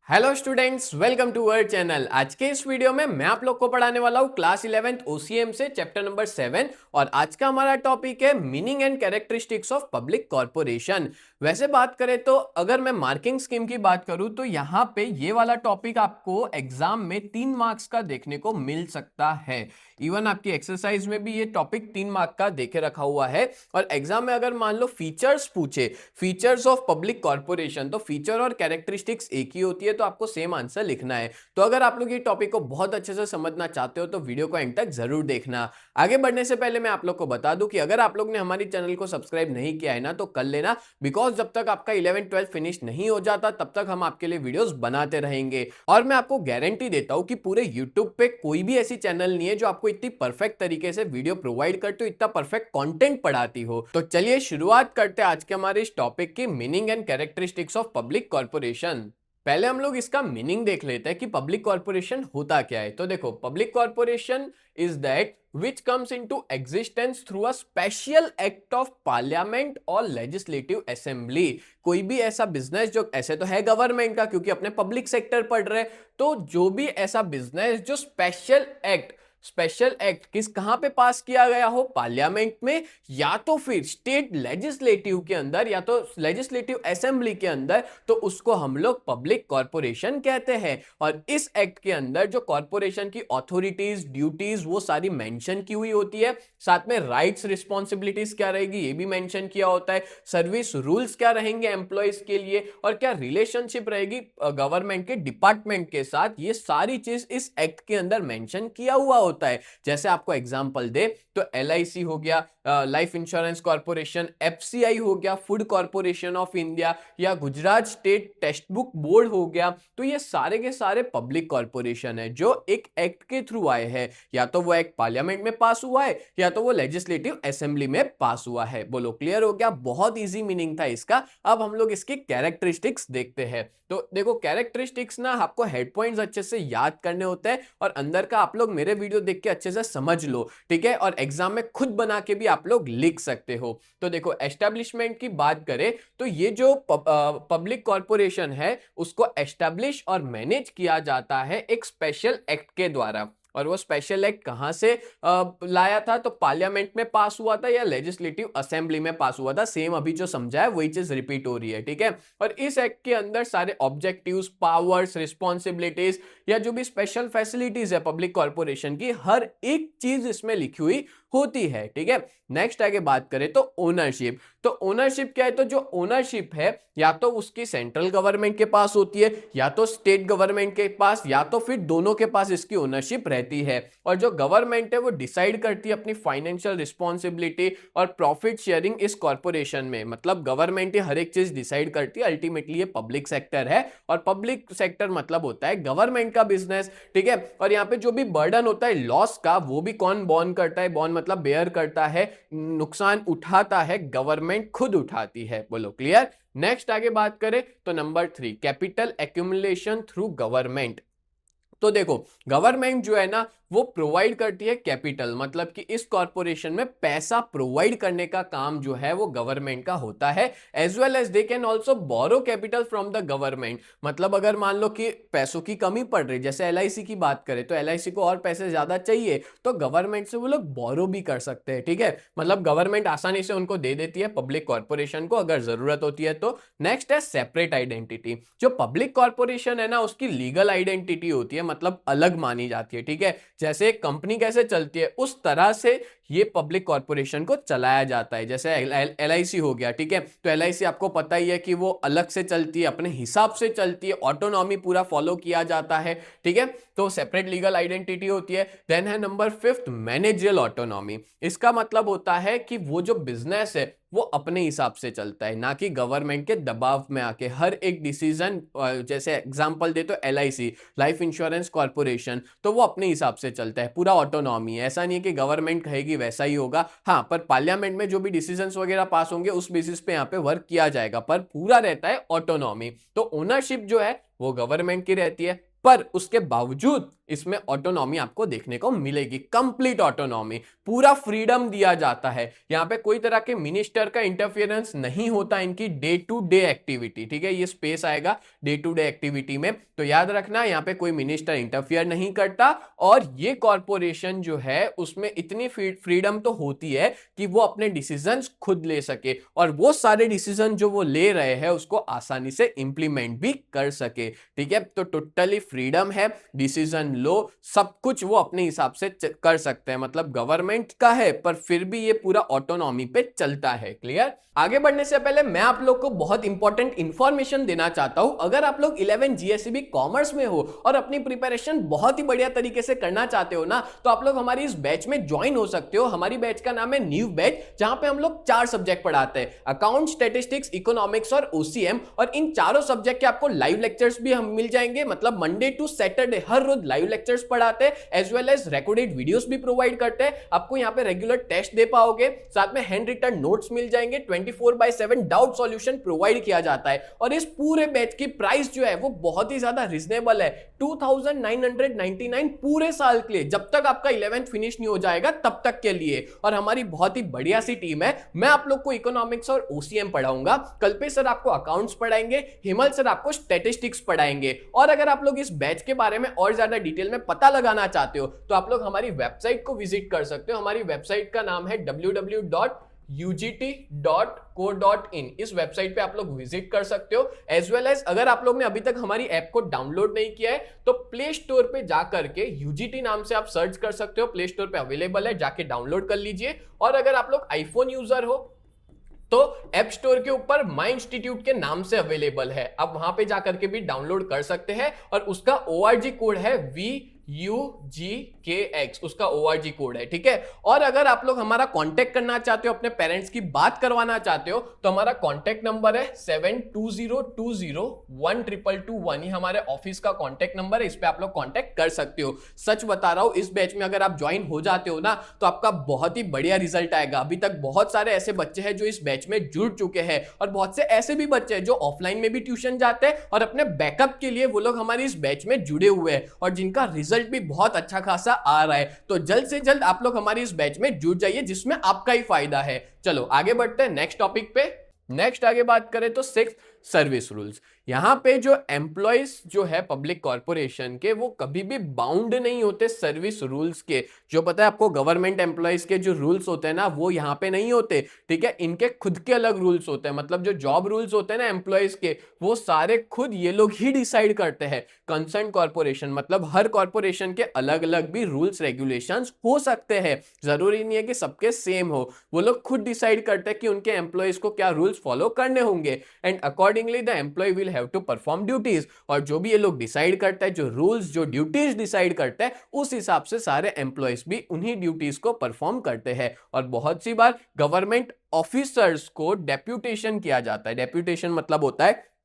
Hello students, welcome to our channel. आज के इस वीडियो में मैं आप लोग को पढ़ाने वाला हूँ क्लास 11th ओसीएम से चैप्टर नंबर 7 और आज का हमारा टॉपिक है meaning and characteristics of public corporation. वैसे बात करें तो अगर मैं मार्किंग स्कीम की बात करूं तो यहाँ पे ये वाला टॉपिक आपको एग्जाम में 3 मार्क्स का देखने को मिल सकता है। इवन आपकी एक्सरसाइज में भी ये टॉपिक 3 मार्क का देके रखा हुआ है। और एग्जाम में अगर मान लो फीचर्स पूछे, फीचर्स ऑफ पब्लिक कॉर्पोरेशन, तो फीचर और कैरेक्टरिस्टिक्स एक ही होती है, तो आपको सेम आंसर लिखना है। तो अगर आप लोग ये टॉपिक को बहुत अच्छे से समझना चाहते हो तो वीडियो को एंड तक जरूर देखना। आगे बढ़ने से पहले मैं आप लोग को बता दूं कि अगर आप लोग ने हमारी चैनल को सब्सक्राइब नहीं किया है ना तो कर लेना, बिकॉज जब तक आपका 11th 12th फिनिश नहीं हो जाता तब तक हम आपके लिए वीडियोस बनाते रहेंगे। और मैं आपको गारंटी देता हूं कि पूरे यूट्यूब पे कोई भी ऐसी चैनल नहीं है जो आपको इतनी परफेक्ट तरीके से वीडियो प्रोवाइड करती हो, इतना परफेक्ट कंटेंट पढ़ाती हो। तो चलिए शुरुआत करते हैं आज के हमारे इस टॉपिक की meaning and characteristics of public corporation. पहले हम लोग इसका मीनिंग देख लेते हैं कि पब्लिक कॉर्पोरेशन होता क्या है। तो देखो, public corporation is that which comes into existence through a special act of parliament और legislative assembly। कोई भी ऐसा बिजनेस जो ऐसे तो है गवर्नमेंट का, क्योंकि अपने पब्लिक सेक्टर पढ़ रहे, तो जो भी ऐसा बिजनेस जो स्पेशल एक्ट किस कहां पे पास किया गया हो, पार्लियामेंट में, या तो फिर स्टेट लेजिस्लेटिव के अंदर, या तो लेजिस्लेटिव असेंबली के अंदर, तो उसको हम लोग पब्लिक कॉर्पोरेशन कहते हैं। और इस एक्ट के अंदर जो कॉर्पोरेशन की ऑथोरिटीज, ड्यूटीज, वो सारी मेंशन की हुई होती है। साथ में राइट्स, रिस्पॉन्सिबिलिटीज क्या रहेगी ये भी मेंशन किया होता है। सर्विस रूल्स क्या रहेंगे एम्प्लॉयज के लिए, और क्या रिलेशनशिप रहेगी गवर्नमेंट के डिपार्टमेंट के साथ, ये सारी चीज इस एक्ट के अंदर मेंशन किया हुआ होता है। जैसे आपको एग्जांपल दे तो एलआईसी हो गया, लाइफ इंश्योरेंस कॉर्पोरेशन, एफसीआई हो गया, फूड कॉर्पोरेशन ऑफ इंडिया, या Gujarat state text book board हो गया। तो ये सारे के सारे पब्लिक कॉर्पोरेशन है जो एक एक्ट के थ्रू आए हैं। या तो वो एक्ट पार्लियामेंट में पास हुआ है या तो वो लेजिस्लेटिव असेंबली में पास हुआ है। बोलो क्लियर हो गया? बहुत इजी मीनिंग था इसका। अब हम लोग इसकी कैरेक्टरिस्टिक्स देखते हैं। तो देखो, कैरेक्टरिस्टिक्स ना आपको हेड पॉइंट्स अच्छे से याद करने होते हैं और अंदर का आप लोग मेरे वीडियो देख के अच्छे से समझ लो, ठीक है? और एग्जाम में खुद बना के भी आप लोग लिख सकते हो। तो देखो, एस्टेब्लिशमेंट की बात करें तो ये जो पब्लिक कॉर्पोरेशन है उसको एस्टेब्लिश और मैनेज किया जाता है एक स्पेशल एक्ट के द्वारा। और वो स्पेशल एक्ट कहां से लाया था? तो पार्लियामेंट में पास हुआ था या लेजिस्लेटिव असेंबली में पास हुआ था। सेम अभी जो समझा है वही चीज रिपीट हो रही है, ठीक है? और इस एक्ट के अंदर सारे ऑब्जेक्टिव्स, पावर्स, रिस्पॉन्सिबिलिटीज या जो भी स्पेशल फैसिलिटीज है पब्लिक कॉर्पोरेशन की, हर एक चीज इसमें लिखी हुई होती है, ठीक है? नेक्स्ट आगे बात करें तो ओनरशिप। तो ओनरशिप क्या है? तो जो ओनरशिप है या तो उसकी सेंट्रल गवर्नमेंट के पास होती है या तो स्टेट गवर्नमेंट के पास या तो फिर दोनों के पास इसकी ओनरशिप रहती है। और जो गवर्नमेंट है वो डिसाइड करती है अपनी फाइनेंशियल रिस्पॉन्सिबिलिटी और प्रॉफिट शेयरिंग इस कॉर्पोरेशन में। मतलब गवर्नमेंट ही हर एक चीज डिसाइड करती है। अल्टीमेटली ये पब्लिक सेक्टर है और पब्लिक सेक्टर मतलब होता है गवर्नमेंट का बिजनेस, ठीक है? और यहाँ पे जो भी बर्डन होता है लॉस का, वो भी कौन बॉर्न करता है? बॉर्न मतलब बेयर करता है, नुकसान उठाता है गवर्नमेंट, खुद उठाती है। बोलो क्लियर? नेक्स्ट आगे बात करें तो number 3, capital accumulation through government. तो देखो, गवर्नमेंट जो है ना वो प्रोवाइड करती है कैपिटल, मतलब कि इस कॉर्पोरेशन में पैसा प्रोवाइड करने का काम जो है वो गवर्नमेंट का होता है। As well as they can also borrow capital from the government. मतलब अगर मान लो कि पैसों की कमी पड़ रही, जैसे एलआईसी की बात करें तो एलआईसी को और पैसे ज्यादा चाहिए तो गवर्नमेंट से वो लोग बोरो भी कर सकते हैं, ठीक है? मतलब गवर्नमेंट आसानी से उनको दे देती है पब्लिक कॉर्पोरेशन को अगर जरूरत होती है तो। नेक्स्ट है सेपरेट आइडेंटिटी। जो पब्लिक कॉर्पोरेशन है ना उसकी लीगल आइडेंटिटी होती है, मतलब अलग मानी जाती है, ठीक है? जैसे कंपनी कैसे चलती है उस तरह से ये पब्लिक कॉर्पोरेशन को चलाया जाता है। जैसे एलआईसी हो गया, ठीक है? तो एलआईसी आपको पता ही है कि वो अलग से चलती है, अपने हिसाब से चलती है, ऑटोनॉमी पूरा फॉलो किया जाता है, ठीक है? तो सेपरेट लीगल आइडेंटिटी होती है। देन है नंबर 5, मैनेजरियल ऑटोनॉमी। इसका मतलब होता है कि वो जो बिजनेस है वो अपने हिसाब से चलता है, ना कि गवर्नमेंट के दबाव में आके हर एक डिसीजन। जैसे एग्जांपल दे तो एलआईसी, लाइफ इंश्योरेंस कॉर्पोरेशन, तो वो अपने हिसाब से चलता है, पूरा ऑटोनॉमी है। ऐसा नहीं है कि गवर्नमेंट कहेगी वैसा ही होगा। हाँ, पर पार्लियामेंट में जो भी डिसीजंस वगैरह पास होंगे उस बेसिस पे यहाँ पे वर्क किया जाएगा, पर पूरा रहता है ऑटोनॉमी। तो ओनरशिप जो है वो गवर्नमेंट की रहती है, पर उसके बावजूद इसमें ऑटोनॉमी आपको देखने को मिलेगी, कंप्लीट ऑटोनॉमी, पूरा फ्रीडम दिया जाता है। यहाँ पे कोई तरह के मिनिस्टर का इंटरफेरेंस नहीं होता इनकी डे टू डे एक्टिविटी, ठीक है, ये स्पेस आएगा डे टू डे एक्टिविटी में, तो याद रखना यहाँ पे कोई मिनिस्टर इंटरफियर नहीं करता। और ये कॉरपोरेशन जो है उसमें इतनी फ्रीडम तो होती है कि वो अपने डिसीजंस खुद ले सके, और वो सारे डिसीजन जो वो ले रहे हैं उसको आसानी से इंप्लीमेंट भी कर सके, ठीक है। तो टोटली फ्रीडम है, डिसीजन लो, सब कुछ वो अपने हिसाब से कर सकते हैं, मतलब गवर्नमेंट का है पर फिर भी ये पूरा ऑटोनॉमी पे चलता है। क्लियर? आगे बढ़ने से पहले मैं आप लोग को बहुत इंपॉर्टेंट इंफॉर्मेशन देना चाहता हूं। अगर आप लोग 11 जीएसईबी कॉमर्स में हो और अपनी प्रिपरेशन बहुत ही बढ़िया तरीके से करना चाहते हो ना, तो आप लोग हमारी इस बैच में ज्वाइन हो सकते हो। हमारी बैच का नाम है न्यू बैच, जहां पे हम लोग 4 सब्जेक्ट पढ़ाते हैं, अकाउंट, स्टैटिस्टिक्स, इकोनॉमिक्स और ओसीएम। और इन चारों सब्जेक्ट के आपको लाइव लेक्चर्स भी हम मिल जाएंगे, मतलब मंडे टू सैटरडे हर रोज लाइव लेक्चर्स पढ़ाते हैं, as well as recorded videos भी प्रोवाइड करते हैं। आपको यहाँ पे रेगुलर टेस्ट दे पाओगे, साथ में हैंड रिटन नोट्स मिल जाएंगे, 24/7 डाउट सॉल्यूशन प्रोवाइड किया जाता है। और इस पूरे बैच की प्राइस जो है वो बहुत ही ज्यादा रिजनेबल है, 2999 पूरे साल के लिए, जब तक आपका 11th फिनिश नहीं हो जाएगा तब तक के लिए। और हमारी बहुत ही बढ़िया सी टीम है, मैं आप लोग को इकोनॉमिक्स और ओसीएम पढ़ाऊंगा, कल्पेश सर आपको अकाउंट्स पढ़ाएंगे, हिमल सर आपको स्टैटिस्टिक्स पढ़ाएंगे। और अगर आप लोग इस बैच के बारे में और ज्यादा डिटेल में पता लगाना चाहते हो तो आप लोग हमारी वेबसाइट को विजिट कर सकते हो। हमारी वेबसाइट का नाम है www.ugt.co.in। इस वेबसाइट पे आप लोग विजिट कर सकते हो। एज वेल एज अगर आप लोग ने अभी तक हमारी ऐप को डाउनलोड नहीं किया है तो प्ले स्टोर पे जाकर के यूजीटी नाम से आप सर्च कर सकते हो, प्ले स्टोर पे अवेलेबल है, जाके डाउनलोड कर लीजिए। और अगर आप लोग आईफोन यूजर हो तो ऐप स्टोर के ऊपर माई इंस्टीट्यूट के नाम से अवेलेबल है, आप वहां पे जाकर के भी डाउनलोड कर सकते हैं। और उसका ORG कोड है VUGKX, उसका ORG कोड है, ठीक है। और अगर आप लोग हमारा कांटेक्ट करना चाहते हो, अपने पेरेंट्स की बात करवाना चाहते हो, तो हमारा कांटेक्ट नंबर है 7202012221, ये हमारे ऑफिस का कांटेक्ट नंबर है, इस पे आप लोग कांटेक्ट कर सकते हो। सच बता रहा हूं, इस बैच में अगर आप ज्वाइन हो जाते हो ना तो आपका बहुत ही बढ़िया रिजल्ट आएगा। अभी तक बहुत सारे ऐसे बच्चे हैं जो इस बैच में जुड़ चुके हैं, और बहुत से ऐसे भी बच्चे हैं जो ऑफलाइन में भी ट्यूशन जाते हैं और अपने बैकअप के लिए वो लोग हमारी इस बैच में जुड़े हुए हैं, और जिनका रिजल्ट भी बहुत अच्छा खासा आ रहा है। तो जल्द से जल्द आप लोग हमारी इस बैच में जुड़ जाइए, जिसमें आपका ही फायदा है। चलो आगे बढ़ते हैं नेक्स्ट टॉपिक पे। नेक्स्ट आगे बात करें तो 6 सर्विस रूल्स। यहां पे जो एम्प्लॉयज जो है पब्लिक कॉर्पोरेशन के, वो कभी भी बाउंड नहीं होते सर्विस रूल्स के। जो पता है आपको, गवर्नमेंट एम्प्लॉयज के जो रूल्स होते हैं ना वो यहां पे नहीं होते, ठीक है, इनके खुद के अलग रूल्स होते हैं। मतलब जो जॉब रूल्स होते हैं ना एम्प्लॉयज के, वो सारे खुद ये लोग ही डिसाइड करते हैं। कंसर्न कॉर्पोरेशन मतलब हर कॉर्पोरेशन के अलग अलग भी रूल्स रेगुलेशंस हो सकते हैं, जरूरी नहीं है कि सबके सेम हो। वो लोग खुद डिसाइड करते हैं कि उनके एम्प्लॉयज को क्या रूल्स फॉलो करने होंगे, and accordingly the employ will have to perform duties. और जो भी ये लोग डिसाइड करते हैं, जो रूल्स जो ड्यूटीज डिसाइड करते हैं, उस हिसाब से सारे एम्प्लॉयज भी उन्हीं ड्यूटीज को परफॉर्म करते हैं। और बहुत सी बार गवर्नमेंट ऑफिसर्स को डेप्यूटेशन किया जाता है। डेप्यूटेशन मतलब होता है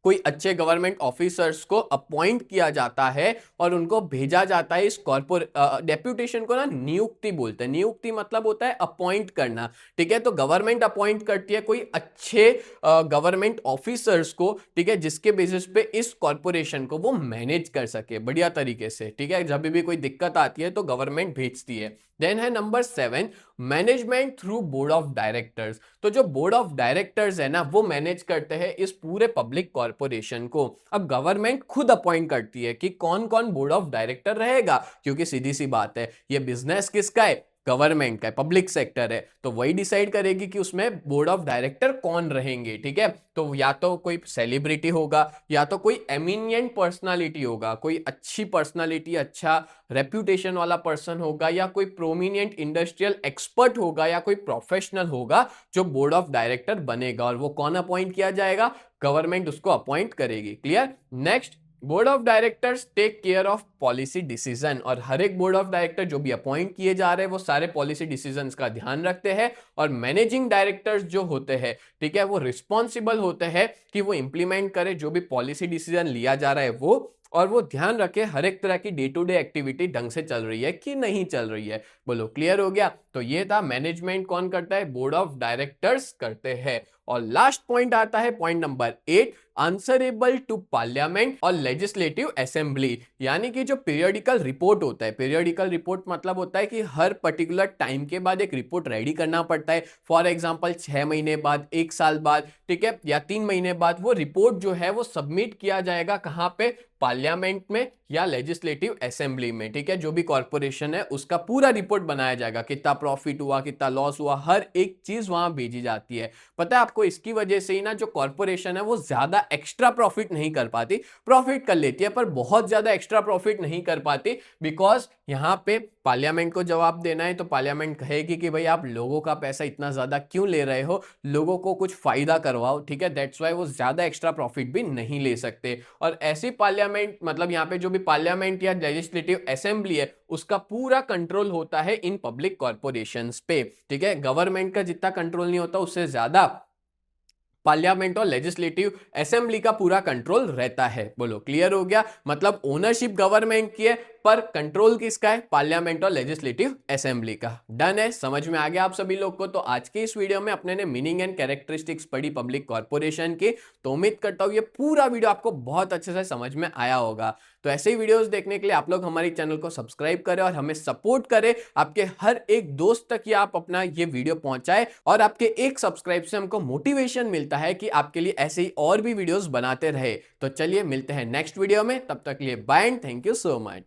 कोई अच्छे गवर्नमेंट ऑफिसर्स को अपॉइंट किया जाता है और उनको भेजा जाता है इस डेप्यूटेशन को ना नियुक्ति बोलते हैं। नियुक्ति मतलब होता है अपॉइंट करना, ठीक है। तो गवर्नमेंट अपॉइंट करती है कोई अच्छे गवर्नमेंट ऑफिसर्स को, ठीक है, जिसके बेसिस पे इस कॉर्पोरेशन को वो मैनेज कर सके बढ़िया तरीके से, ठीक है। जब भी कोई दिक्कत आती है तो गवर्नमेंट भेजती है। देन है number 7, management through board of directors. तो जो बोर्ड ऑफ डायरेक्टर्स है ना वो मैनेज करते हैं इस पूरे पब्लिक कॉर्पोरेशन को। अब गवर्नमेंट खुद अपॉइंट करती है कि कौन कौन बोर्ड ऑफ डायरेक्टर रहेगा, क्योंकि सीधी सी बात है ये बिजनेस किसका है, गवर्नमेंट का है, पब्लिक सेक्टर है, तो वही डिसाइड करेगी कि उसमें बोर्ड ऑफ डायरेक्टर कौन रहेंगे, ठीक है। तो या तो कोई सेलिब्रिटी होगा, या तो कोई एमिनिएंट पर्सनालिटी होगा, कोई अच्छी पर्सनालिटी, अच्छा रेप्यूटेशन वाला पर्सन होगा, या कोई प्रोमिनिएंट इंडस्ट्रियल एक्सपर्ट होगा, या कोई प्रोफेशनल होगा जो बोर्ड ऑफ डायरेक्टर बनेगा। और वो कौन अपॉइंट किया जाएगा, गवर्नमेंट उसको अपॉइंट करेगी। Clear? Next, board of directors take care of policy decision. और हर एक बोर्ड ऑफ डायरेक्टर जो भी अपॉइंट किए जा रहे हैं वो सारे पॉलिसी डिसीजंस का ध्यान रखते हैं। और मैनेजिंग डायरेक्टर्स जो होते हैं, ठीक है, वो रिस्पॉन्सिबल होते हैं कि वो इंप्लीमेंट करे जो भी पॉलिसी डिसीजन लिया जा रहा है वो, और वो ध्यान रखे हर एक तरह की डे टू डे एक्टिविटी ढंग से चल रही है कि नहीं चल रही है। बोलो क्लियर हो गया? तो ये था मैनेजमेंट कौन करता है, बोर्ड ऑफ डायरेक्टर्स करते हैं। और लास्ट पॉइंट आता है point number 8, answerable to parliament और लेजिस्लेटिव असेंबली, यानी कि जो पीरियोडिकल रिपोर्ट होता है, पीरियोडिकल रिपोर्ट मतलब होता है कि हर पर्टिकुलर टाइम के बाद एक रिपोर्ट रेडी करना पड़ता है। फॉर एग्जांपल 6 महीने बाद, 1 साल बाद, ठीक है, या 3 महीने बाद वो रिपोर्ट जो है वो सबमिट किया जाएगा कहां पे, पार्लियामेंट में या लेजिस्लेटिव असेंबली में, ठीक है। जो भी कॉर्पोरेशन है उसका पूरा रिपोर्ट बनाया जाएगा, कितना प्रॉफिट हुआ, कितना लॉस हुआ, हर एक चीज वहां भेजी जाती है। पता है आपको, इसकी वजह से ही ना जो कॉर्पोरेशन है वो ज्यादा एक्स्ट्रा प्रॉफिट नहीं कर पाती, प्रॉफिट कर लेती है पर बहुत ज्यादा एक्स्ट्रा प्रॉफिट नहीं कर पाती, बिकॉज यहां पे पार्लियामेंट को जवाब देना है तो पार्लियामेंट कहेगी कि भाई आप लोगों का पैसा इतना ज्यादा क्यों ले रहे हो, लोगों को कुछ फायदा करवाओ, ठीक है। दैट्स वाई वो ज्यादा एक्स्ट्रा प्रॉफिट भी नहीं ले सकते। और ऐसी पार्लियामेंट मतलब यहाँ पे जो भी पार्लियामेंट या लेजिस्लेटिव असेंबली है उसका पूरा कंट्रोल होता है इन पब्लिक कॉर्पोरेशंस पे, ठीक है। गवर्नमेंट का जितना कंट्रोल नहीं होता उससे ज्यादा पार्लियामेंट और लेजिस्लेटिव असेंबली का पूरा कंट्रोल रहता है। बोलो क्लियर हो गया, मतलब ओनरशिप गवर्नमेंट की है पर कंट्रोल किसका है, पार्लियामेंट और लेजिस्लेटिव असेंबली का। डन है, समझ में आ गया आप सभी लोग को। तो आज के इस वीडियो में अपने ने मीनिंग एंड कैरेक्टरिस्टिक्स पढ़ी पब्लिक कॉर्पोरेशन की, तो उम्मीद करता हूं ये पूरा वीडियो आपको बहुत अच्छे से समझ में आया होगा। तो ऐसे ही वीडियोस देखने के लिए आप लोग हमारे चैनल को सब्सक्राइब करें और हमें सपोर्ट करें, आपके हर एक दोस्त तक ये आप अपना ये वीडियो पहुंचाएं, और आपके एक सब्सक्राइब से हमको मोटिवेशन मिलता है कि आपके लिए ऐसे ही और भी वीडियोस बनाते रहे। तो चलिए मिलते हैं नेक्स्ट वीडियो में, तब तक के लिए bye and thank you so much.